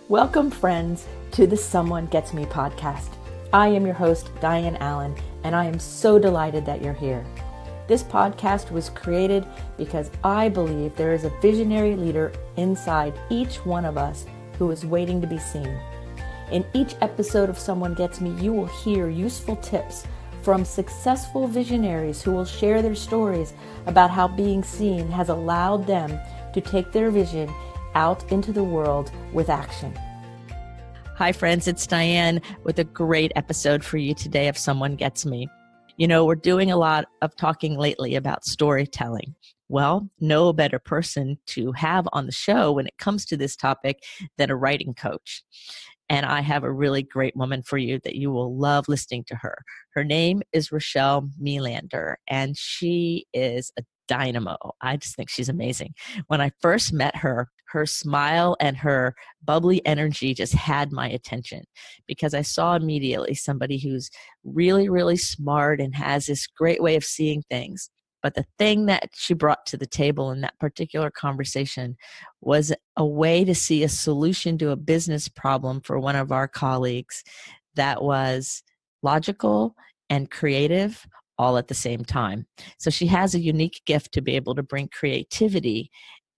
Welcome, friends, to the Someone Gets Me podcast. I am your host, Dianne Allen, and I am so delighted that you're here. This podcast was created because I believe there is a visionary leader inside each one of us who is waiting to be seen. In each episode of Someone Gets Me, you will hear useful tips from successful visionaries who will share their stories about how being seen has allowed them to take their vision out into the world with action. Hi, friends. It's Dianne with a great episode for you today of Someone Gets Me. You know, we're doing a lot of talking lately about storytelling. Well, no better person to have on the show when it comes to this topic than a writing coach. And I have a really great woman for you that you will love listening to her. Her name is Rochelle Melander, and she is a dynamo. I just think she's amazing. When I first met her, her smile and her bubbly energy just had my attention because I saw immediately somebody who's really, really smart and has this great way of seeing things. But the thing that she brought to the table in that particular conversation was a way to see a solution to a business problem for one of our colleagues that was logical and creative all at the same time. So she has a unique gift to be able to bring creativity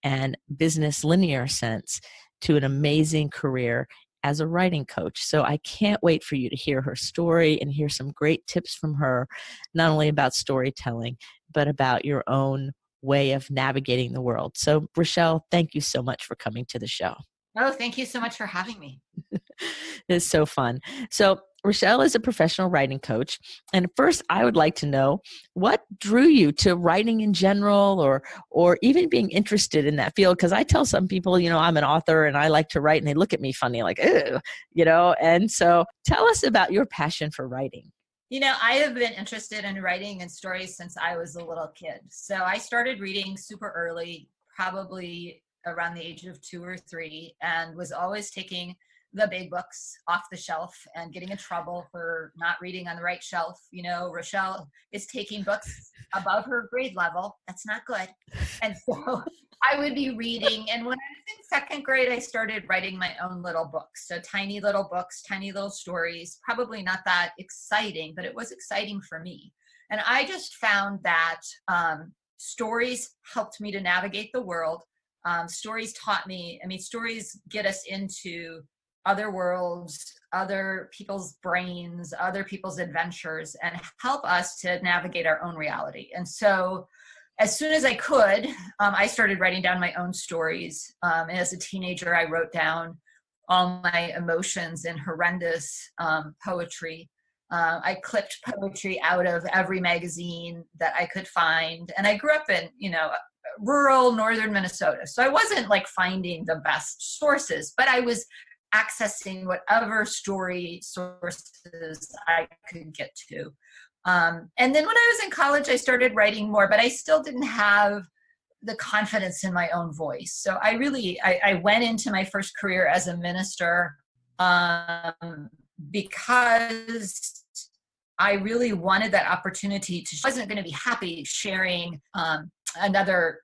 and business linear sense to an amazing career as a writing coach. So I can't wait for you to hear her story and hear some great tips from her, not only about storytelling, but about your own way of navigating the world. So Rochelle, thank you so much for coming to the show. Oh, thank you so much for having me. It's so fun. So Rochelle is a professional writing coach. And first, I would like to know what drew you to writing in general or even being interested in that field? Because I tell some people, you know, I'm an author and I like to write and they look at me funny like, ew, you know. And so tell us about your passion for writing. You know, I have been interested in writing and stories since I was a little kid. So I started reading super early, probably around the age of 2 or 3, and was always taking the big books off the shelf and getting in trouble for not reading on the right shelf. You know, Rochelle is taking books above her grade level. That's not good. And so I would be reading. And when I was in second grade, I started writing my own little books. So tiny little books, tiny little stories, probably not that exciting, but it was exciting for me. And I just found that stories helped me to navigate the world. Stories taught me, stories get us into other worlds, other people's brains, other people's adventures, and help us to navigate our own reality. And so as soon as I could, I started writing down my own stories. And as a teenager, I wrote down all my emotions in horrendous poetry. I clipped poetry out of every magazine that I could find. And I grew up in, rural northern Minnesota. So I wasn't like finding the best sources, but I was accessing whatever story sources I could get to. And then when I was in college, I started writing more, but I still didn't have the confidence in my own voice. So I went into my first career as a minister because I really wanted that opportunity to, I wasn't going to be happy sharing another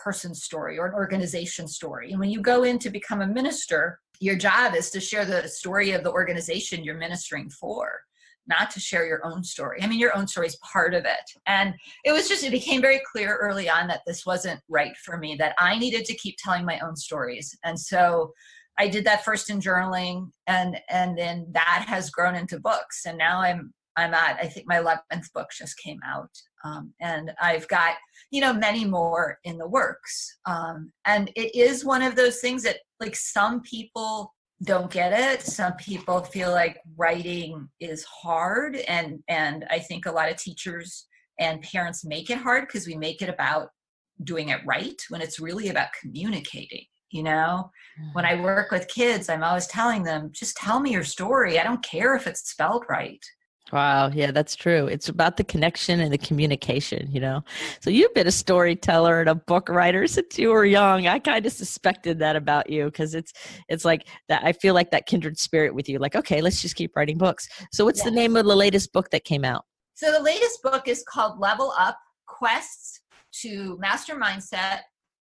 person's story or an organization story. And when you go in to become a minister, your job is to share the story of the organization you're ministering for, not to share your own story. Your own story is part of it. And it became very clear early on that this wasn't right for me, that I needed to keep telling my own stories. And so I did that first in journaling, and then that has grown into books. And now I'm at, I think my 11th book just came out. And I've got, many more in the works. And it is one of those things that, like, some people don't get it. Some people feel like writing is hard. And I think a lot of teachers and parents make it hard because we make it about doing it right when it's really about communicating. When I work with kids, I'm always telling them, just tell me your story. I don't care if it's spelled right. Wow. Yeah, that's true. It's about the connection and the communication, So you've been a storyteller and a book writer since you were young. I kind of suspected that about you because it's like that. I feel like that kindred spirit with you. Like, okay, let's just keep writing books. So what's the name of the latest book that came out? So the latest book is called Level Up: Quests to Master Mindset,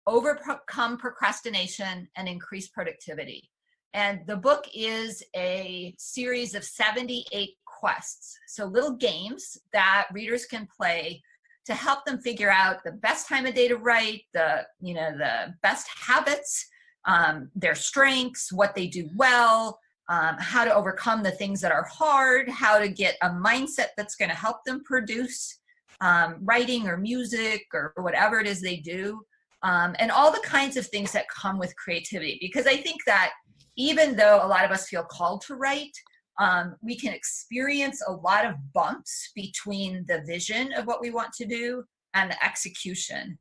Overcome Procrastination, and Increase Productivity. And the book is a series of 78 quests. So little games that readers can play to help them figure out the best time of day to write, the best habits, their strengths, what they do well, how to overcome the things that are hard, how to get a mindset that's going to help them produce writing or music or whatever it is they do, and all the kinds of things that come with creativity. Because I think that even though a lot of us feel called to write, we can experience a lot of bumps between the vision of what we want to do and the execution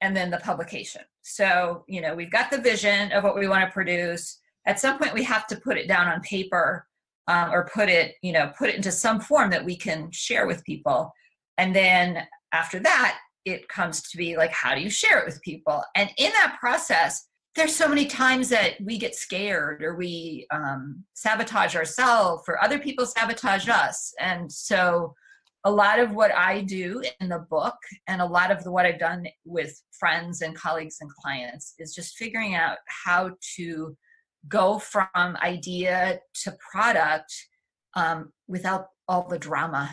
and then the publication. So, we've got the vision of what we want to produce. At some point we have to put it down on paper, or put it into some form that we can share with people. And then after that, it comes to be like, how do you share it with people? And in that process, there's so many times that we get scared, or we sabotage ourselves, or other people sabotage us. And so a lot of what I do in the book, and a lot of what I've done with friends and colleagues and clients, is just figuring out how to go from idea to product without all the drama,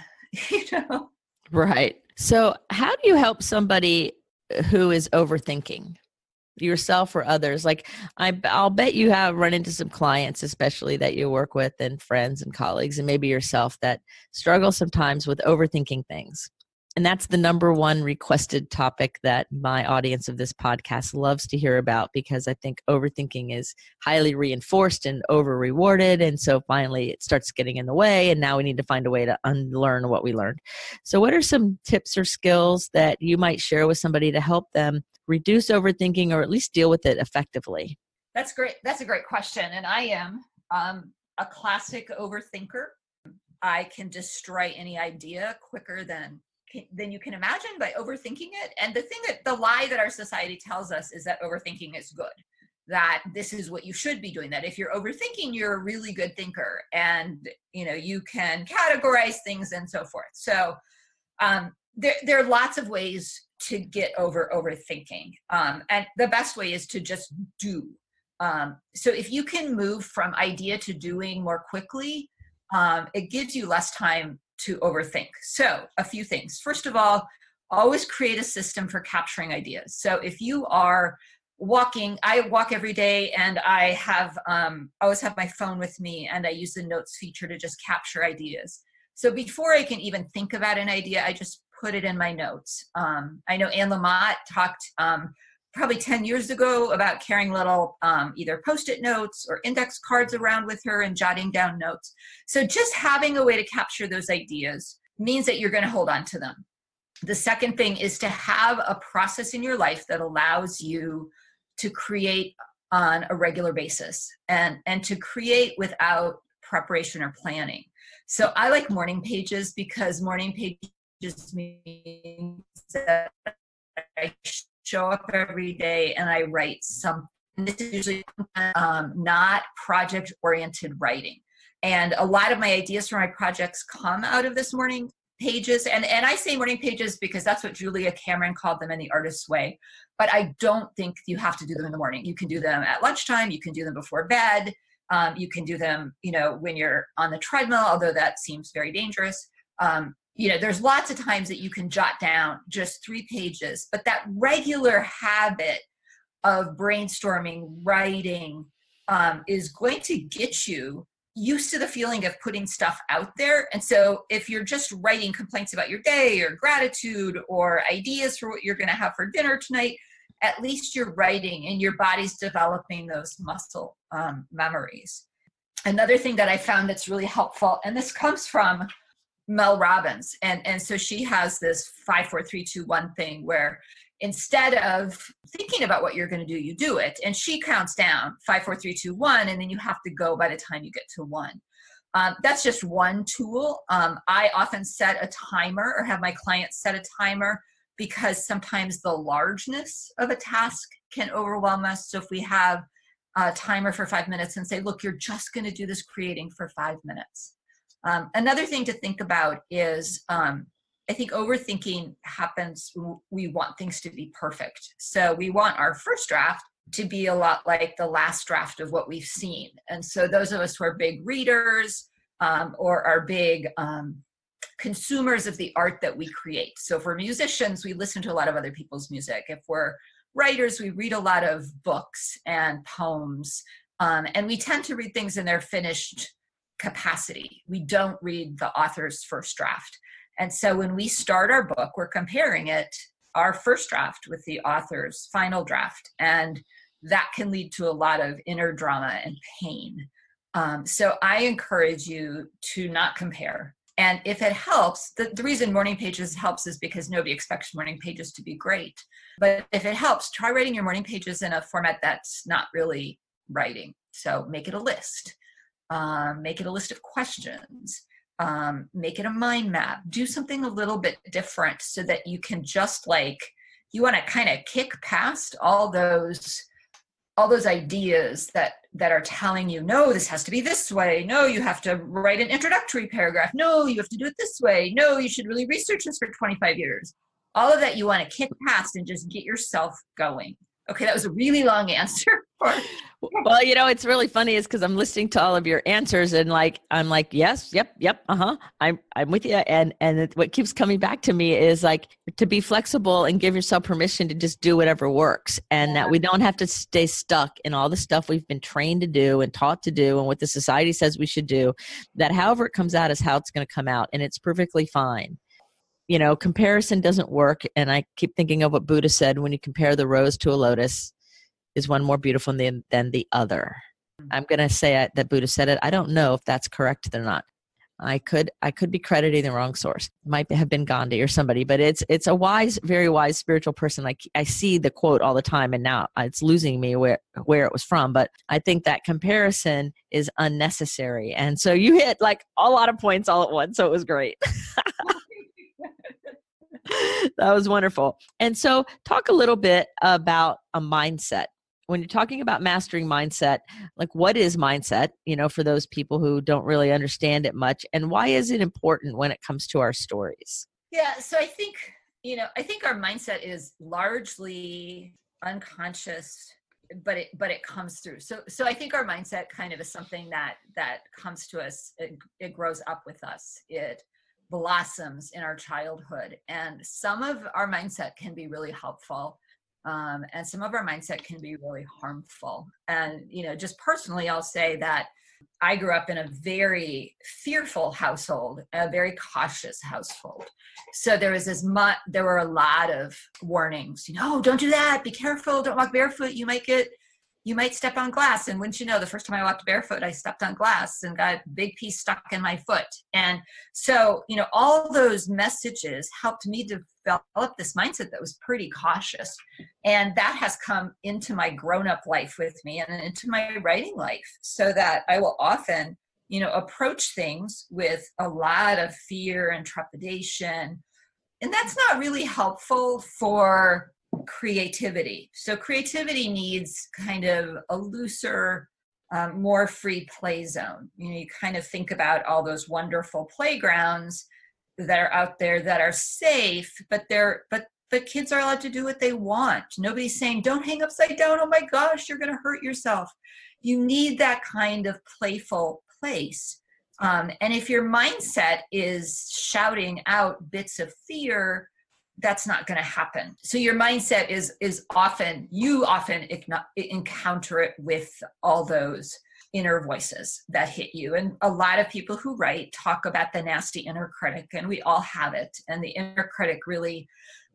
Right. So how do you help somebody who is overthinking, yourself or others? Like, I'll bet you have run into some clients, especially that you work with, and friends and colleagues, and maybe yourself, that struggle sometimes with overthinking things. And that's the number one requested topic that my audience of this podcast loves to hear about, because I think overthinking is highly reinforced and over rewarded. And so finally it starts getting in the way, and now we need to find a way to unlearn what we learned. So what are some tips or skills that you might share with somebody to help them reduce overthinking, or at least deal with it effectively? That's great. That's a great question. And I am a classic overthinker. I can destroy any idea quicker than you can imagine by overthinking it. And the lie that our society tells us is that overthinking is good, that this is what you should be doing, that if you're overthinking, you're a really good thinker, and you can categorize things and so forth. So there are lots of ways to get over overthinking, and the best way is to just do. So if you can move from idea to doing more quickly, it gives you less time to overthink. So a few things. First of all, always create a system for capturing ideas. So if you are walking, I walk every day, and I always have my phone with me, and I use the notes feature to just capture ideas. So before I can even think about an idea, I just put it in my notes. I know Anne Lamott talked probably 10 years ago about carrying little either Post-it notes or index cards around with her and jotting down notes. So just having a way to capture those ideas means that you're going to hold on to them. The second thing is to have a process in your life that allows you to create on a regular basis, and to create without preparation or planning. So I like morning pages, because morning pages means that I show up every day and I write something. This is usually not project-oriented writing. And a lot of my ideas for my projects come out of this morning pages. And I say morning pages because that's what Julia Cameron called them in The Artist's Way. But I don't think you have to do them in the morning. You can do them at lunchtime. You can do them before bed. You can do them, when you're on the treadmill, although that seems very dangerous. There's lots of times that you can jot down just 3 pages, but that regular habit of brainstorming, writing, is going to get you used to the feeling of putting stuff out there. And so if you're just writing complaints about your day, or gratitude, or ideas for what you're going to have for dinner tonight, at least you're writing and your body's developing those muscle memories. Another thing that I found that's really helpful, and this comes from Mel Robbins. And so she has this 5, 4, 3, 2, 1 thing, where instead of thinking about what you're going to do, you do it. And she counts down 5, 4, 3, 2, 1, and then you have to go by the time you get to 1. That's just one tool. I often set a timer, or have my clients set a timer, because sometimes the largeness of a task can overwhelm us. So if we have a timer for 5 minutes and say, look, you're just going to do this creating for 5 minutes. Another thing to think about is, I think overthinking happens, we want things to be perfect. So we want our first draft to be a lot like the last draft of what we've seen. And so those of us who are big readers or are big consumers of the art that we create. So for musicians, we listen to a lot of other people's music. If we're writers, we read a lot of books and poems, and we tend to read things in their finished capacity. We don't read the author's first draft. And so when we start our book, we're comparing our first draft with the author's final draft. And that can lead to a lot of inner drama and pain. So I encourage you to not compare. And if it helps, the reason morning pages helps is because nobody expects morning pages to be great. But if it helps, try writing your morning pages in a format that's not really writing. So make it a list. Make it a list of questions. Make it a mind map. Do something a little bit different so that you can just you want to kind of kick past all those ideas that are telling you, no, this has to be this way. No, you have to write an introductory paragraph. No, you have to do it this way. No, you should really research this for 25 years. All of that you want to kick past and just get yourself going. Okay, that was a really long answer. Well, it's really funny is because I'm listening to all of your answers and I'm like, yes, yep, I'm with you. And what keeps coming back to me is to be flexible and give yourself permission to just do whatever works, and that we don't have to stay stuck in all the stuff we've been trained to do and taught to do and what the society says we should do. That however it comes out is how it's going to come out, and it's perfectly fine. Comparison doesn't work. And I keep thinking of what Buddha said, when you compare the rose to a lotus, is one more beautiful than the other. I'm going to say that Buddha said it. I don't know if that's correct or not. I could be crediting the wrong source. It might have been Gandhi or somebody, but it's a wise, very wise spiritual person. I see the quote all the time, and now it's losing me where it was from. But I think that comparison is unnecessary. And so you hit a lot of points all at once. So it was great. That was wonderful. And so talk a little bit about a mindset. When you're talking about mastering mindset, what is mindset, for those people who don't really understand it much, and why is it important when it comes to our stories? Yeah. So I think our mindset is largely unconscious, but it comes through. So I think our mindset kind of is something that comes to us. It grows up with us. It blossoms in our childhood, and some of our mindset can be really helpful, and some of our mindset can be really harmful. And just personally, I'll say that I grew up in a very fearful household, a very cautious household. So there were a lot of warnings. Don't do that. Be careful. Don't walk barefoot. You might step on glass. And wouldn't you know, the first time I walked barefoot, I stepped on glass and got a big piece stuck in my foot. And so, all those messages helped me develop this mindset that was pretty cautious. And that has come into my grown-up life with me and into my writing life, so that I will often, approach things with a lot of fear and trepidation. And that's not really helpful for creativity. So creativity needs kind of a looser, more free play zone. You kind of think about all those wonderful playgrounds that are out there that are safe, but kids are allowed to do what they want. Nobody's saying, don't hang upside down. Oh my gosh, you're going to hurt yourself. You need that kind of playful place. And if your mindset is shouting out bits of fear, that's not going to happen. So your mindset is often encounter it with all those inner voices that hit you. And a lot of people who write talk about the nasty inner critic, and we all have it. And the inner critic really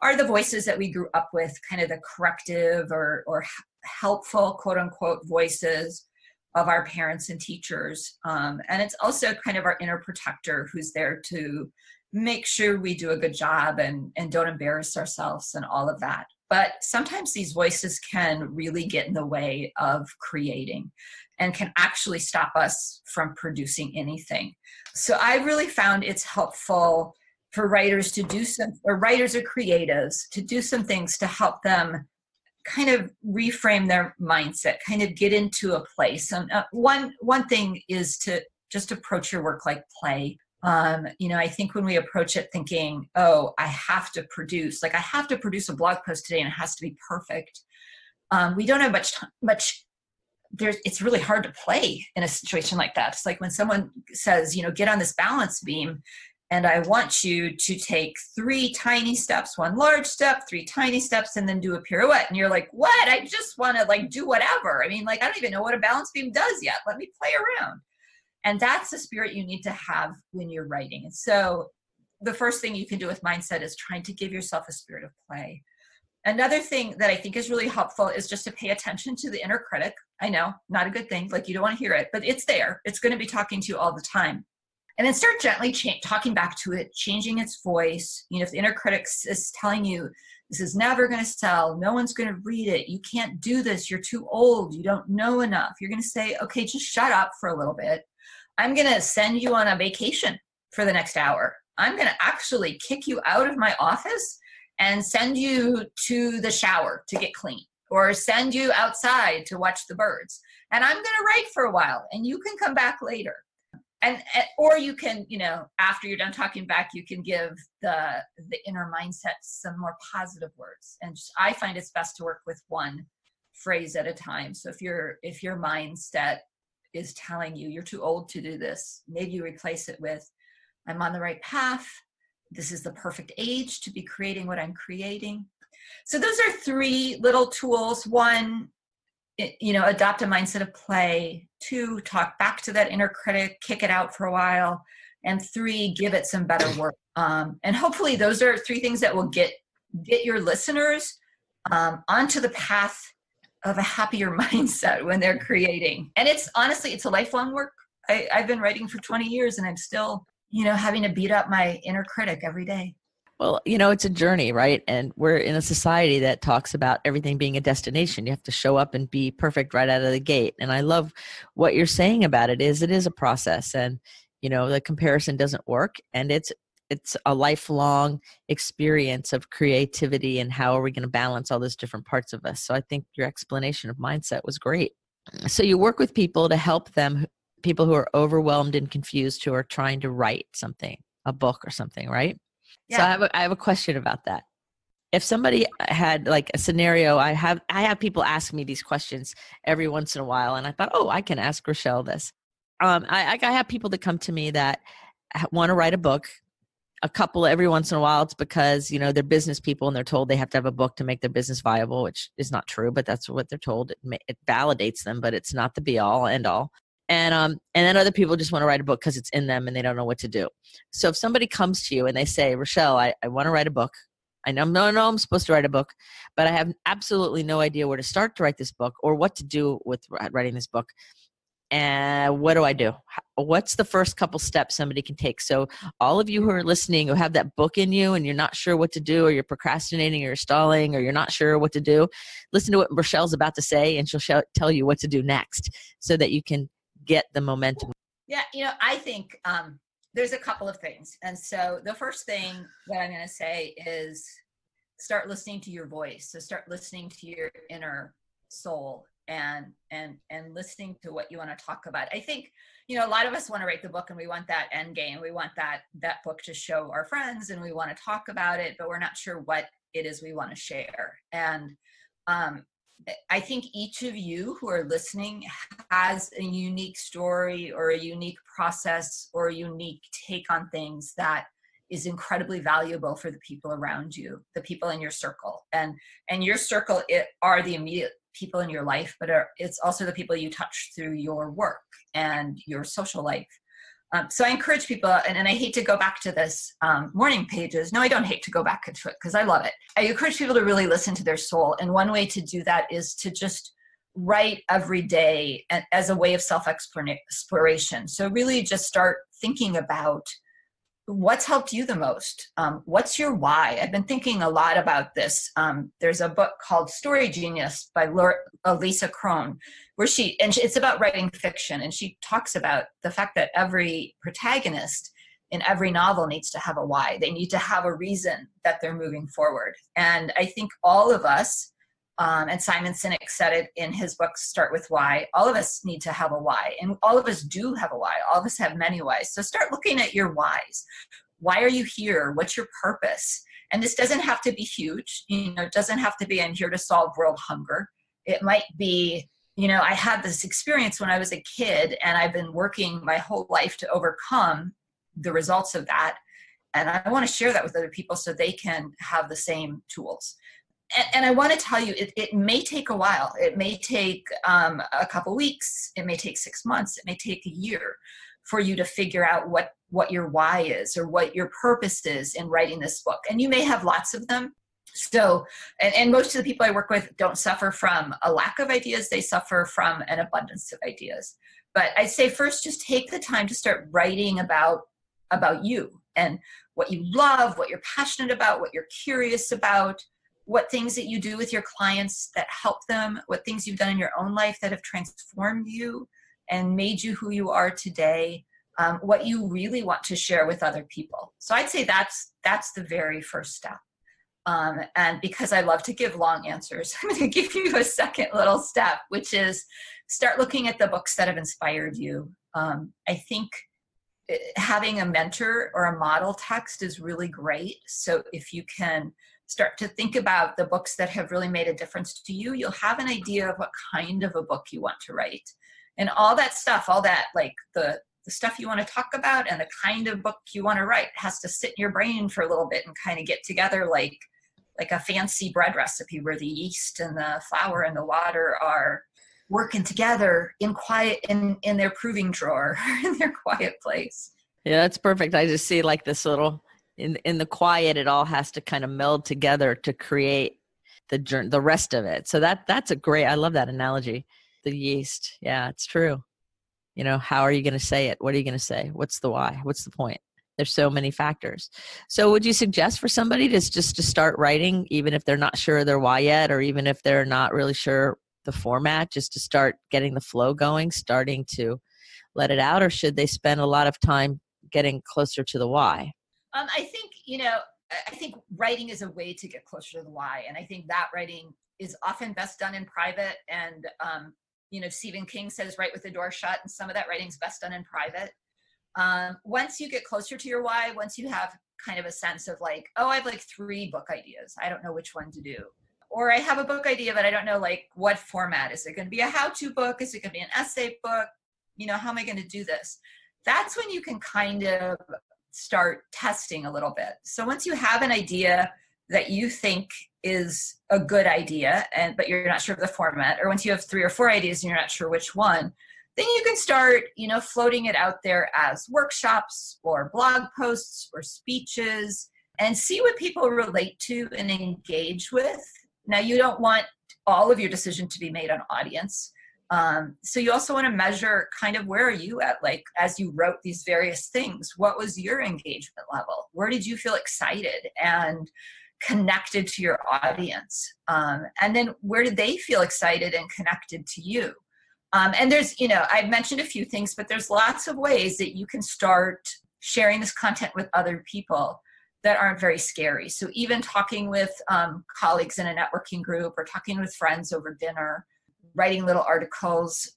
are the voices that we grew up with, kind of the corrective or helpful, quote unquote, voices of our parents and teachers. And it's also kind of our inner protector who's there to make sure we do a good job and don't embarrass ourselves and all of that. But sometimes these voices can really get in the way of creating and can actually stop us from producing anything. So I really found it's helpful for writers to do writers or creatives to do some things to help them kind of reframe their mindset, kind of get into a place. And one thing is to just approach your work like play. I think when we approach it thinking, I have to produce a blog post today and it has to be perfect. We don't have much. It's really hard to play in a situation like that. It's like when someone says, get on this balance beam, and I want you to take 3 tiny steps, 1 large step, 3 tiny steps, and then do a pirouette. And you're like, what? I just want to do whatever. I mean, I don't even know what a balance beam does yet. Let me play around. And that's the spirit you need to have when you're writing. And so the first thing you can do with mindset is trying to give yourself a spirit of play. Another thing that I think is really helpful is just to pay attention to the inner critic. I know, not a good thing. You don't want to hear it, but it's there. It's going to be talking to you all the time. And then start gently talking back to it, changing its voice. If the inner critic is telling you, this is never going to sell, no one's going to read it, you can't do this, you're too old, you don't know enough, you're going to say, okay, just shut up for a little bit. I'm going to send you on a vacation for the next hour. I'm going to actually kick you out of my office and send you to the shower to get clean, or send you outside to watch the birds. And I'm going to write for a while, and you can come back later. Or you can, after you're done talking back, you can give the inner mindset some more positive words. And I find it's best to work with one phrase at a time. So if your mindset is telling you you're too old to do this, maybe you replace it with, I'm on the right path. This is the perfect age to be creating what I'm creating. So those are 3 little tools. 1, adopt a mindset of play. 2, talk back to that inner critic, kick it out for a while. And 3, give it some better work. And hopefully those are 3 things that will get your listeners onto the path of a happier mindset when they're creating. And it's a lifelong work. I've been writing for 20 years and I'm still, having to beat up my inner critic every day. Well, it's a journey, right? And we're in a society that talks about everything being a destination. You have to show up and be perfect right out of the gate. And I love what you're saying about it is a process, and, the comparison doesn't work. And it's a lifelong experience of creativity and how are we going to balance all those different parts of us. So I think your explanation of mindset was great. So you work with people to help them, people who are overwhelmed and confused, who are trying to write something, a book or something, right? Yeah. So I have a question about that. If somebody had a scenario, I have people ask me these questions every once in a while, and I thought, I can ask Rochelle this. I have people that come to me that want to write a book. A couple every once in a while, it's because, they're business people and they're told they have to have a book to make their business viable, which is not true, but that's what they're told. It validates them, but it's not the be all end all. And then other people just want to write a book because it's in them and they don't know what to do. So if somebody comes to you and they say, Rochelle, I want to write a book. I know I'm supposed to write a book, but I have absolutely no idea where to start to write this book or what to do with writing this book. And what do I do? What's the first couple steps somebody can take? So all of you who are listening, who have that book in you and you're not sure what to do, or you're procrastinating or you're stalling or you're not sure what to do, listen to what Rochelle's about to say and she'll tell you what to do next so that you can get the momentum. Yeah, I think there's a couple of things. And so the first thing that I'm going to say is start listening to your voice. So start listening to your inner soul and listening to what you want to talk about. I think, a lot of us want to write the book and we want that end game. We want that book to show our friends and we want to talk about it, but we're not sure what it is we want to share. And I think each of you who are listening has a unique story or a unique process or a unique take on things that is incredibly valuable for the people around you, the people in your circle. And your circle are the immediate people in your life, but it's also the people you touch through your work and your social life. So I encourage people, and I hate to go back to this morning pages. No, I don't hate to go back to it because I love it. I encourage people to really listen to their soul. And one way to do that is to just write every day as a way of self-exploration. So really just start thinking about what's helped you the most. What's your why? I've been thinking a lot about this. There's a book called Story Genius by Lisa Krohn, where it's about writing fiction. And she talks about the fact that every protagonist in every novel needs to have a why. They need to have a reason that they're moving forward. And I think all of us, and Simon Sinek said it in his book, Start With Why, all of us need to have a why. And all of us do have a why. All of us have many whys. So start looking at your whys. Why are you here? What's your purpose? And this doesn't have to be huge. It doesn't have to be, I'm here to solve world hunger. It might be, I had this experience when I was a kid, and I've been working my whole life to overcome the results of that. And I want to share that with other people so they can have the same tools. And I want to tell you, it may take a while. It may take a couple weeks. It may take 6 months. It may take a year for you to figure out what your why is or what your purpose is in writing this book. And you may have lots of them. So, and most of the people I work with don't suffer from a lack of ideas. They suffer from an abundance of ideas. But I'd say first, just take the time to start writing about you and what you love, what you're passionate about, what you're curious about, what things that you do with your clients that help them, what things you've done in your own life that have transformed you and made you who you are today, what you really want to share with other people. So I'd say that's the very first step. And because I love to give long answers, I'm going to give you a second little step, which is start looking at the books that have inspired you. I think having a mentor or a model text is really great. So if you can start to think about the books that have really made a difference to you, you'll have an idea of what kind of a book you want to write. And all that stuff, all that, like the stuff you want to talk about and the kind of book you want to write has to sit in your brain for a little bit and kind of get together like a fancy bread recipe where the yeast and the flour and the water are working together in quiet in their proving drawer, in their quiet place. Yeah, that's perfect. I just see like this little, in the quiet, it all has to kind of meld together to create the rest of it. So that's a great, I love that analogy. The yeast. Yeah, it's true. How are you going to say it? What are you going to say? What's the why? What's the point? There's so many factors. So would you suggest for somebody just to start writing, even if they're not sure of their why yet, or even if they're not really sure the format, just to start getting the flow going, starting to let it out? Or should they spend a lot of time getting closer to the why? I think writing is a way to get closer to the why. And I think that writing is often best done in private. And, Stephen King says, write with the door shut. And some of that writing is best done in private. Once you get closer to your why, once you have kind of a sense of like, oh, I have like 3 book ideas. I don't know which one to do. Or I have a book idea, but I don't know like what format. Is it going to be a how-to book? Is it going to be an essay book? How am I going to do this? That's when you can kind of start testing a little bit. So once you have an idea that you think is a good idea, but you're not sure of the format, or once you have 3 or 4 ideas and you're not sure which one, then you can start, floating it out there as workshops or blog posts or speeches and see what people relate to and engage with. Now, you don't want all of your decision to be made on audience. So you also want to measure kind of where are you at, like, as you wrote these various things, what was your engagement level? Where did you feel excited and connected to your audience? And then where did they feel excited and connected to you? And there's, I've mentioned a few things, but there's lots of ways that you can start sharing this content with other people that aren't very scary. So even talking with colleagues in a networking group or talking with friends over dinner, writing little articles,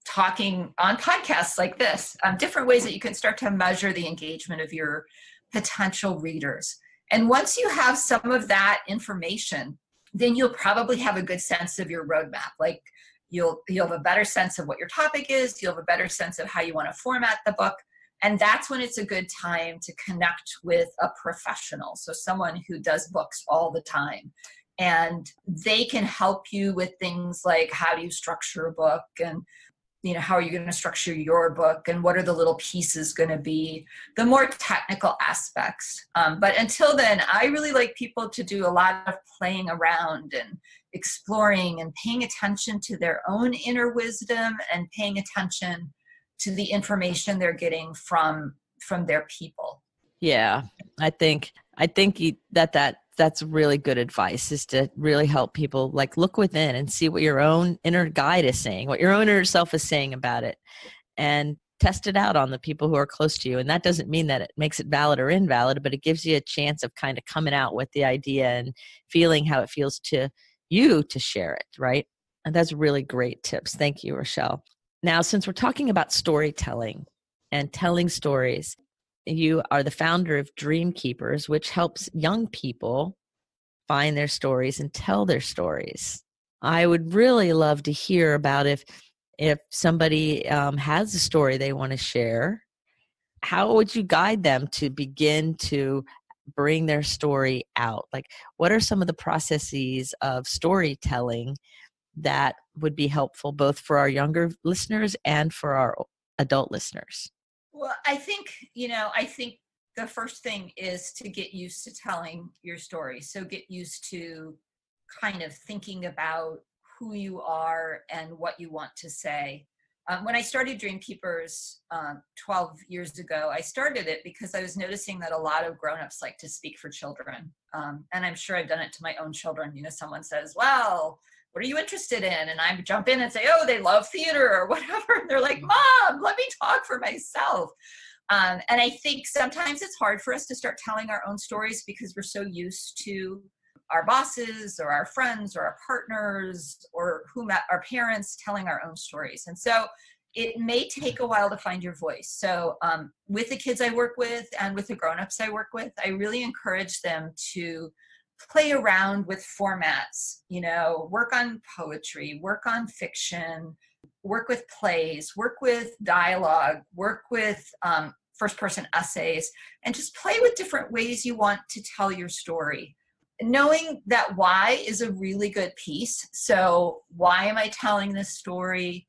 talking on podcasts like this, different ways that you can start to measure the engagement of your potential readers. And once you have some of that information, then you'll probably have a good sense of your roadmap. Like you'll have a better sense of what your topic is. You'll have a better sense of how you want to format the book. And that's when it's a good time to connect with a professional. So someone who does books all the time. And they can help you with things like how do you structure a book, and how are you going to structure your book, and what are the little pieces going to be, the more technical aspects. But until then, I really like people to do a lot of playing around and exploring and paying attention to their own inner wisdom and paying attention to the information they're getting from their people. Yeah, I think that's really good advice, is to really help people like look within and see what your own inner guide is saying, what your own inner self is saying about it, and test it out on the people who are close to you. And that doesn't mean that it makes it valid or invalid, but it gives you a chance of kind of coming out with the idea and feeling how it feels to you to share it, right? And that's really great tips. Thank you, Rochelle. Now, since we're talking about storytelling and telling stories, you are the founder of Dream Keepers, which helps young people find their stories and tell their stories. I would really love to hear about if somebody has a story they want to share. How would you guide them to begin to bring their story out? Like, what are some of the processes of storytelling that would be helpful both for our younger listeners and for our adult listeners? Well, I think the first thing is to get used to telling your story. So get used to kind of thinking about who you are and what you want to say. When I started Dream Keepers 12 years ago, I started it because I was noticing that a lot of grownups like to speak for children. And I'm sure I've done it to my own children. Someone says, well, what are you interested in? And I jump in and say, oh, they love theater or whatever. And they're like, Mom, let me talk for myself. And I think sometimes it's hard for us to start telling our own stories because we're so used to our bosses or our friends or our partners or our parents telling our own stories. And so it may take a while to find your voice. So with the kids I work with and with the grownups I work with, I really encourage them to play around with formats, work on poetry, work on fiction, work with plays, work with dialogue, work with first person essays, and just play with different ways you want to tell your story. Knowing that why is a really good piece. So why am I telling this story?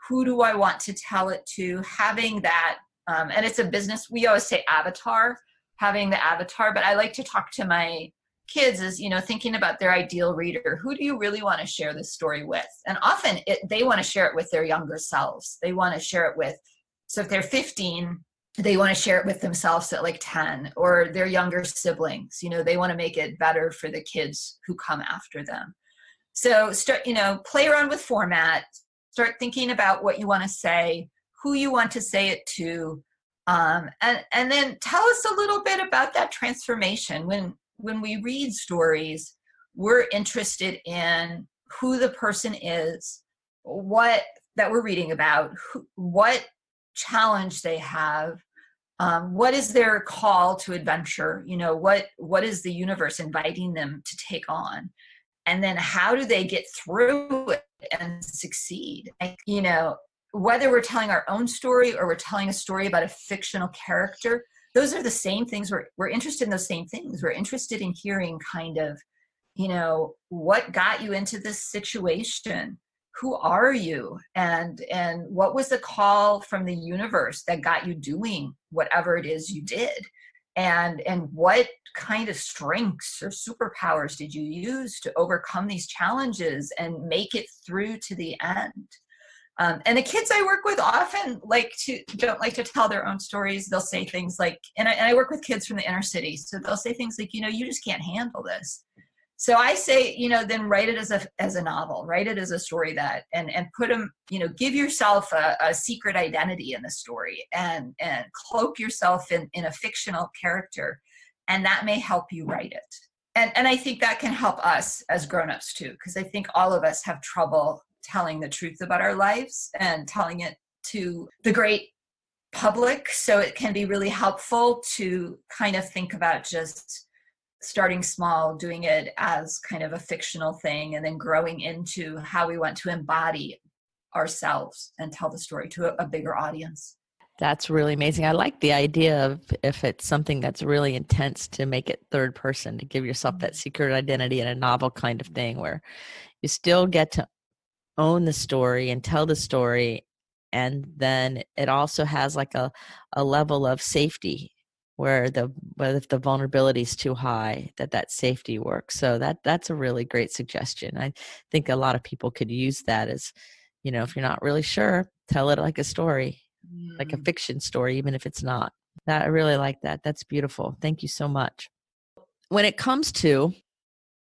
Who do I want to tell it to? Having that, and it's a business, we always say avatar, having the avatar, but I like to talk to my kids is, thinking about their ideal reader. Who do you really want to share this story with? And often they want to share it with their younger selves. They want to share it with, so if they're 15, they want to share it with themselves at like 10, or their younger siblings. They want to make it better for the kids who come after them. So start, play around with format, start thinking about what you want to say, who you want to say it to, and then tell us a little bit about that transformation. When we read stories, we're interested in who the person is, what that we're reading about, what challenge they have, what is their call to adventure, what is the universe inviting them to take on, and then how do they get through it and succeed. Whether we're telling our own story or we're telling a story about a fictional character, those are the same things. We're interested in those same things. We're interested in hearing kind of, what got you into this situation? Who are you? And what was the call from the universe that got you doing whatever it is you did? And what kind of strengths or superpowers did you use to overcome these challenges and make it through to the end? And the kids I work with often don't like to tell their own stories. They'll say things like, and I work with kids from the inner city, so they'll say things like, you just can't handle this. So I say, then write it as a novel, write it as a story and put them, give yourself a secret identity in the story and cloak yourself in a fictional character, and that may help you write it. And I think that can help us as grownups too, because I think all of us have trouble telling the truth about our lives and telling it to the great public. So it can be really helpful to kind of think about just starting small, doing it as kind of a fictional thing, and then growing into how we want to embody ourselves and tell the story to a bigger audience. That's really amazing. I like the idea of, if it's something that's really intense, to make it third person, to give yourself that secret identity in a novel kind of thing where you still get to own the story and tell the story. And then it also has like a level of safety where if the vulnerability is too high, that safety works. So that's a really great suggestion. I think a lot of people could use that as, if you're not really sure, tell it like a story, like a fiction story, even if it's not. I really like that. That's beautiful. Thank you so much. When it comes to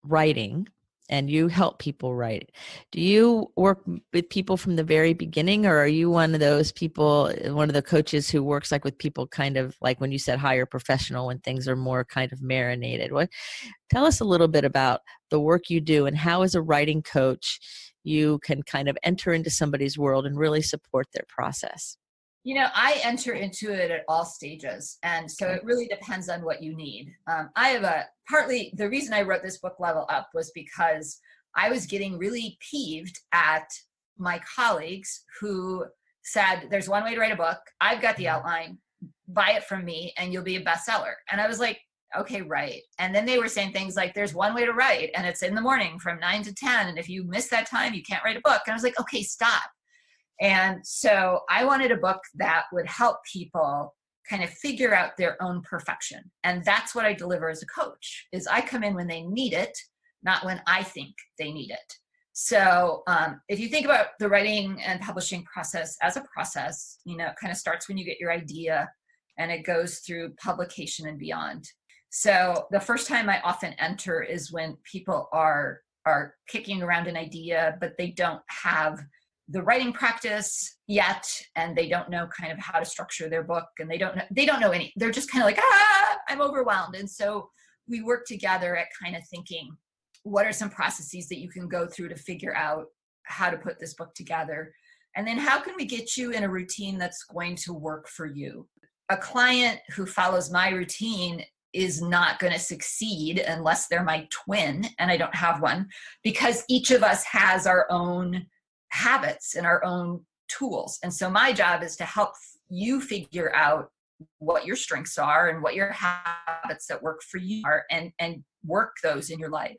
writing, and you help people write, do you work with people from the very beginning, or are you one of those people, one of the coaches who works like with people kind of like when you said higher professional, when things are more kind of marinated? Tell us a little bit about the work you do and how, as a writing coach, you can kind of enter into somebody's world and really support their process. I enter into it at all stages. And so it really depends on what you need. I have partly the reason I wrote this book, Level Up, was because I was getting really peeved at my colleagues who said, there's one way to write a book. I've got the outline, buy it from me and you'll be a bestseller. And I was like, okay, right. And then they were saying things like, there's one way to write and it's in the morning from 9 to 10. And if you miss that time, you can't write a book. And I was like, okay, stop. And so I wanted a book that would help people kind of figure out their own perfection. And that's what I deliver as a coach, is I come in when they need it, not when I think they need it. So if you think about the writing and publishing process as a process, it kind of starts when you get your idea and it goes through publication and beyond. So the first time I often enter is when people are kicking around an idea, but they don't have the writing practice yet, and they don't know kind of how to structure their book, and they don't know any. They're just kind of like, I'm overwhelmed. And so we work together at kind of thinking, what are some processes that you can go through to figure out how to put this book together? And then how can we get you in a routine that's going to work for you? A client who follows my routine is not going to succeed unless they're my twin, and I don't have one, because each of us has our own habits and our own tools. And so my job is to help you figure out what your strengths are and what your habits that work for you are, and work those in your life.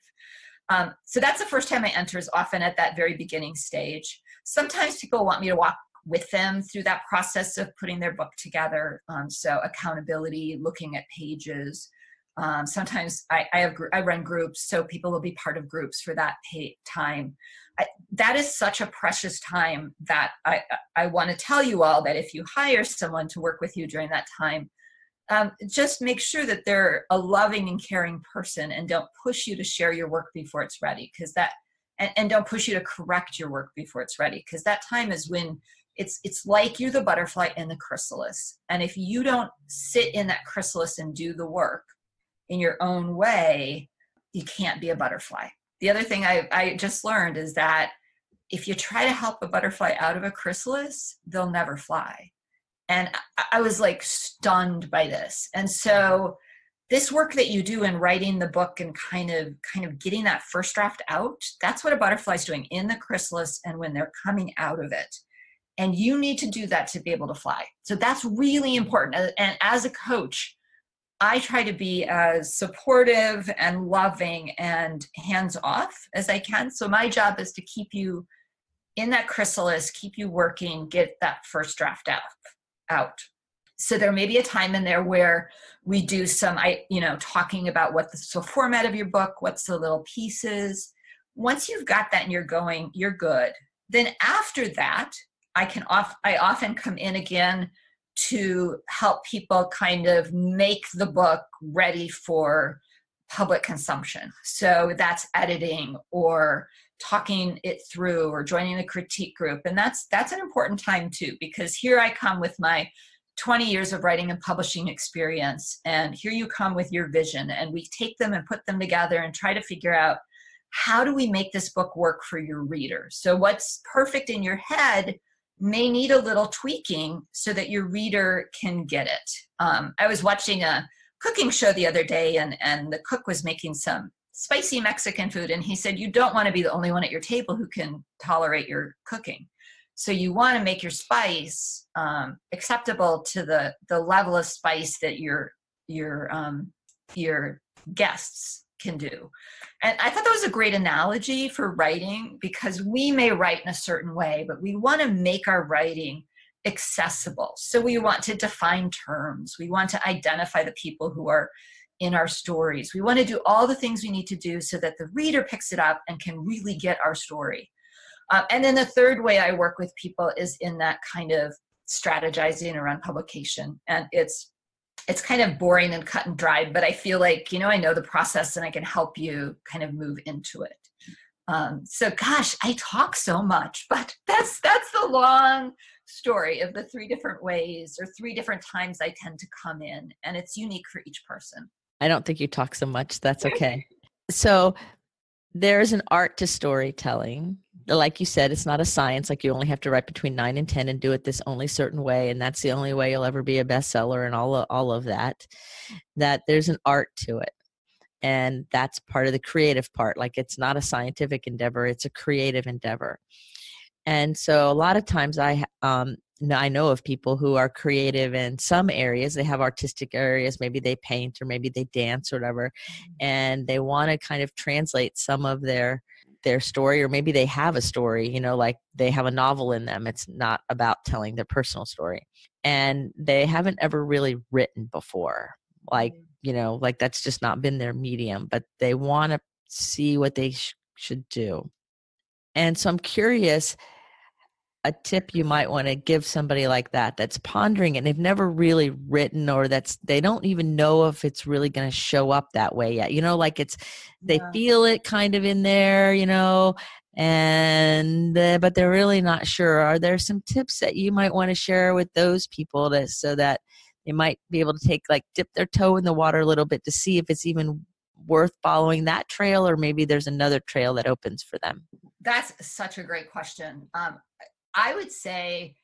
So that's the first time I enter, is often at that very beginning stage. Sometimes people want me to walk with them through that process of putting their book together. So accountability, looking at pages. Sometimes I run groups, so people will be part of groups for that time. That is such a precious time that I want to tell you all that if you hire someone to work with you during that time, just make sure that they're a loving and caring person, and don't push you to share your work before it's ready, and don't push you to correct your work before it's ready, because that time is when it's like you're the butterfly in the chrysalis. And if you don't sit in that chrysalis and do the work in your own way, you can't be a butterfly. The other thing I just learned is that if you try to help a butterfly out of a chrysalis, they'll never fly. And I was like stunned by this. And so this work that you do in writing the book and kind of getting that first draft out, that's what a butterfly's doing in the chrysalis and when they're coming out of it. And you need to do that to be able to fly. So that's really important. And as a coach, I try to be as supportive and loving and hands-off as I can. So my job is to keep you in that chrysalis, keep you working, get that first draft out. So there may be a time in there where we do some, talking about what's the format of your book, what's the little pieces. Once you've got that and you're going, you're good. Then after that, I often come in again to help people kind of make the book ready for public consumption. So that's editing or talking it through or joining the critique group. And that's an important time too, because here I come with my 20 years of writing and publishing experience, and here you come with your vision, and we take them and put them together and try to figure out, how do we make this book work for your reader? So what's perfect in your head may need a little tweaking so that your reader can get it. I was watching a cooking show the other day, and the cook was making some spicy Mexican food, and he said, you don't want to be the only one at your table who can tolerate your cooking. So you want to make your spice acceptable to the level of spice that your guests can do. And I thought that was a great analogy for writing, because we may write in a certain way, but we want to make our writing accessible. So we want to define terms. We want to identify the people who are in our stories. We want to do all the things we need to do so that the reader picks it up and can really get our story. And then the third way I work with people is in that kind of strategizing around publication. And it's kind of boring and cut and dried, but I feel like, I know the process and I can help you kind of move into it. So gosh, I talk so much, but that's the long story of the 3 different ways or 3 different times I tend to come in, and it's unique for each person. I don't think you talk so much. That's okay. So there's an art to storytelling, like you said, it's not a science. Like you only have to write between 9 and 10 and do it this only certain way. And that's the only way you'll ever be a bestseller and all of that, that there's an art to it. And that's part of the creative part. Like it's not a scientific endeavor, it's a creative endeavor. And so a lot of times I know of people who are creative in some areas. They have artistic areas. Maybe they paint or maybe they dance or whatever. And they want to kind of translate some of their story, or maybe they have a story, like they have a novel in them. It's not about telling their personal story. And they haven't ever really written before. Like, like that's just not been their medium, but they want to see what they should do. And so I'm curious, a tip you might want to give somebody like that's pondering and they've never really written, or they don't even know if it's really going to show up that way yet. Like they feel it kind of in there, and but they're really not sure. Are there some tips that you might want to share with those people so that they might be able to dip their toe in the water a little bit to see if it's even worth following that trail, or maybe there's another trail that opens for them? That's such a great question. I would say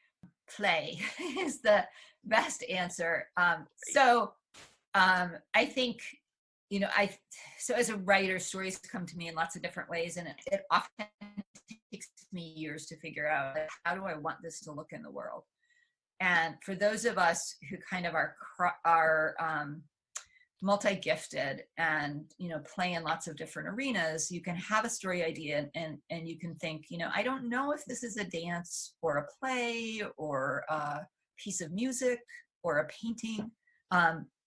play is the best answer. I think, so as a writer, stories come to me in lots of different ways, and it often takes me years to figure out, how do I want this to look in the world? And for those of us who kind of are multi-gifted and play in lots of different arenas, you can have a story idea and you can think, I don't know if this is a dance or a play or a piece of music or a painting.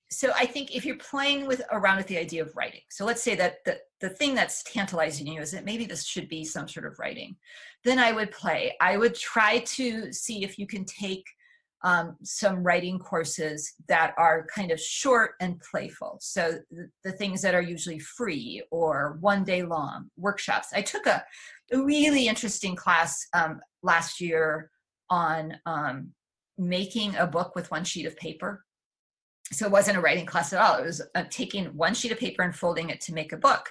So I think if you're playing around with the idea of writing, so let's say that the thing that's tantalizing you is that maybe this should be some sort of writing, then I would play. I would try to see if you can take some writing courses that are kind of short and playful. So the things that are usually free or one day long workshops. I took a really interesting class last year on making a book with one sheet of paper. So it wasn't a writing class at all. It was taking one sheet of paper and folding it to make a book.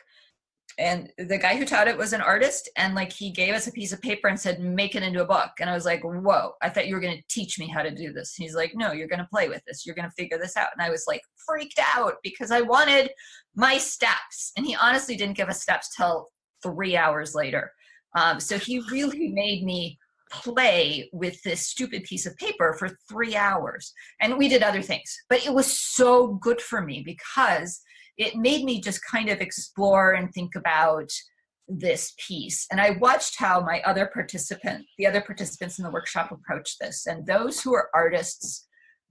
And the guy who taught it was an artist, and he gave us a piece of paper and said, make it into a book. And I was like, whoa, I thought you were going to teach me how to do this. He's like, no, you're going to play with this. You're going to figure this out. And I was freaked out because I wanted my steps. And he honestly didn't give us steps till 3 hours later. So he really made me play with this stupid piece of paper for 3 hours. And we did other things, but it was so good for me because it made me just kind of explore and think about this piece. And I watched how the other participants in the workshop approached this. And those who are artists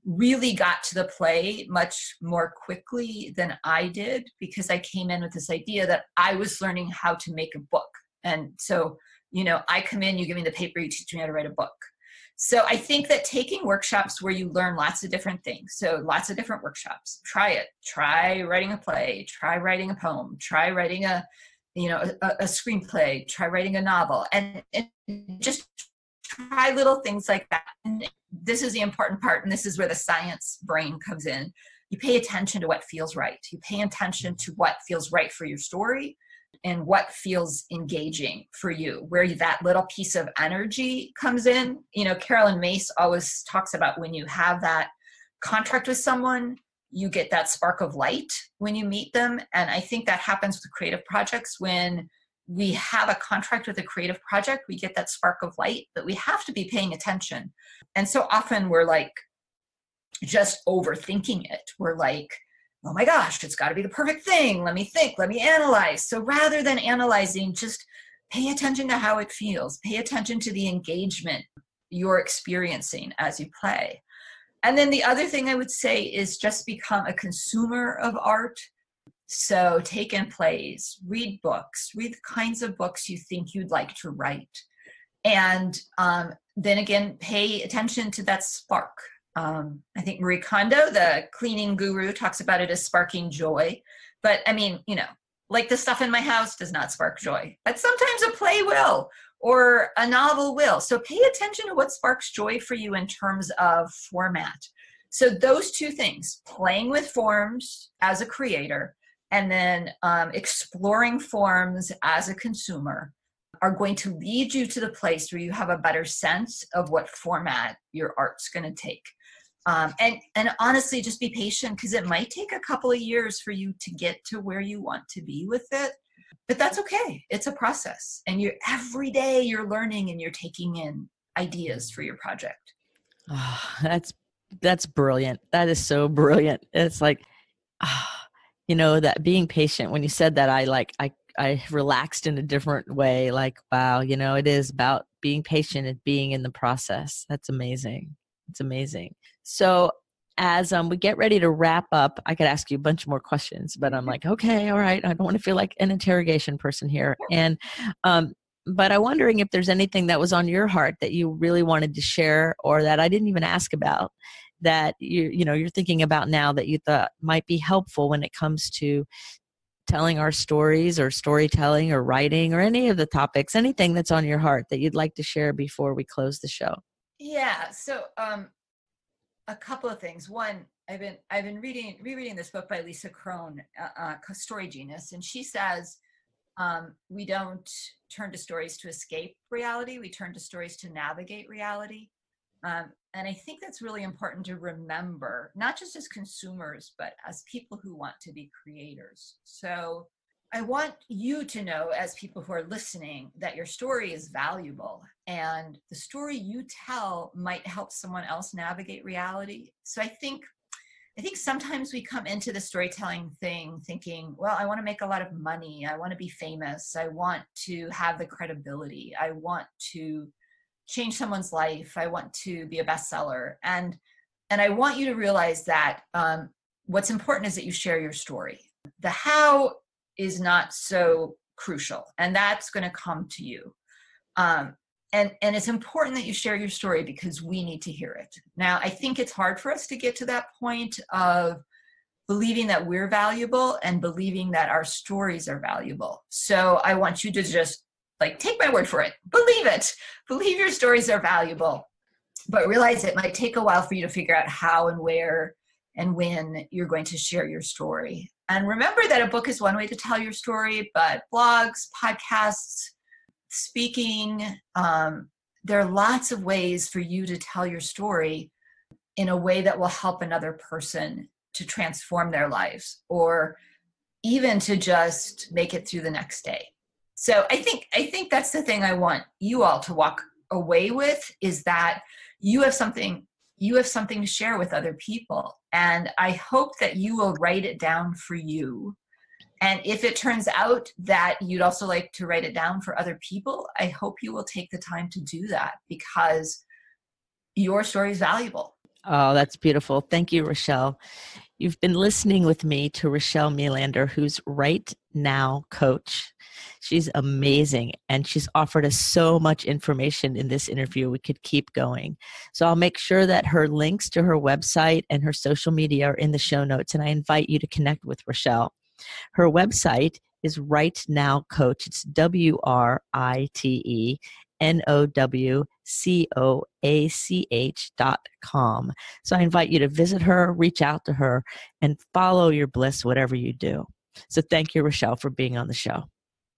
really got to the play much more quickly than I did, because I came in with this idea that I was learning how to make a book. And so, I come in, you give me the paper, you teach me how to write a book. So I think that taking workshops where you learn lots of different things, so lots of different workshops, try it. Try writing a play, try writing a poem, try writing a screenplay, try writing a novel, and just try little things like that. And this is the important part, and this is where the science brain comes in. You pay attention to what feels right. You pay attention to what feels right for your story and what feels engaging for you, where that little piece of energy comes in. Carolyn Mace always talks about when you have that contract with someone, you get that spark of light when you meet them. And I think that happens with creative projects. When we have a contract with a creative project, we get that spark of light, but we have to be paying attention. And so often we're just overthinking it. We're oh my gosh, it's got to be the perfect thing. Let me think, let me analyze. So rather than analyzing, just pay attention to how it feels. Pay attention to the engagement you're experiencing as you play. And then the other thing I would say is just become a consumer of art. So take in plays, read books, read the kinds of books you think you'd like to write. And then again, pay attention to that spark. I think Marie Kondo, the cleaning guru, talks about it as sparking joy. But I mean, the stuff in my house does not spark joy, but sometimes a play will, or a novel will. So pay attention to what sparks joy for you in terms of format. So those two things, playing with forms as a creator, and then exploring forms as a consumer, are going to lead you to the place where you have a better sense of what format your art's going to take. And honestly, just be patient, because it might take a couple of years for you to get to where you want to be with it. But that's okay. It's a process. And every day you're learning and you're taking in ideas for your project. Oh, that's brilliant. That is so brilliant. It's like, that being patient, when you said that, I relaxed in a different way. Like, wow, it is about being patient and being in the process. That's amazing. It's amazing. So as we get ready to wrap up, I could ask you a bunch more questions, but I'm like, okay, all right. I don't want to feel like an interrogation person here. And, but I'm wondering if there's anything that was on your heart that you really wanted to share, or that I didn't even ask about, that you're thinking about now that you thought might be helpful when it comes to telling our stories, or storytelling, or writing, or any of the topics, anything that's on your heart that you'd like to share before we close the show. Yeah. So, a couple of things. One, I've been rereading this book by Lisa Crone, Story Genius, and she says, we don't turn to stories to escape reality. We turn to stories to navigate reality. And I think that's really important to remember, not just as consumers, but as people who want to be creators. So I want you to know, as people who are listening, that your story is valuable, and the story you tell might help someone else navigate reality. So I think sometimes we come into the storytelling thing thinking, well, I want to make a lot of money. I want to be famous. I want to have the credibility. I want to change someone's life. I want to be a bestseller. And I want you to realize that what's important is that you share your story. The how is not so crucial, and that's going to come to you. And it's important that you share your story, because we need to hear it. Now, I think it's hard for us to get to that point of believing that we're valuable and believing that our stories are valuable. So I want you to just take my word for it. Believe it. Believe your stories are valuable, but realize it might take a while for you to figure out how and where and when you're going to share your story. And remember that a book is one way to tell your story, but blogs, podcasts, speaking, there are lots of ways for you to tell your story in a way that will help another person to transform their lives, or even to just make it through the next day. So I think that's the thing I want you all to walk away with, is that you have something to share with other people. And I hope that you will write it down for you. And if it turns out that you'd also like to write it down for other people, I hope you will take the time to do that, because your story is valuable. Oh, that's beautiful. Thank you, Rochelle. You've been listening with me to Rochelle Melander, who's Right Now Coach. She's amazing, and she's offered us so much information in this interview. We could keep going. So I'll make sure that her links to her website and her social media are in the show notes, and I invite you to connect with Rochelle. Her website is Right Now Coach. It's WRITENOWCOACH.com. So I invite you to visit her, reach out to her, and follow your bliss, whatever you do. So thank you, Rochelle, for being on the show.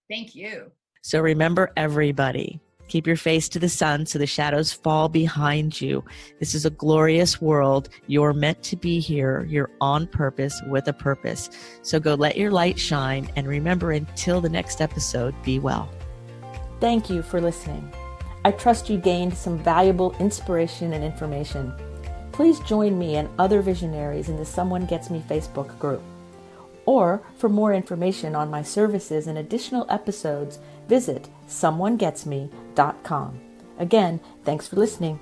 Thank you. So remember, everybody, keep your face to the sun so the shadows fall behind you. This is a glorious world. You're meant to be here. You're on purpose with a purpose. So go let your light shine. And remember, until the next episode, be well. Thank you for listening. I trust you gained some valuable inspiration and information. Please join me and other visionaries in the Someone Gets Me Facebook group. Or for more information on my services and additional episodes, visit someonegetsme.com. Again, thanks for listening.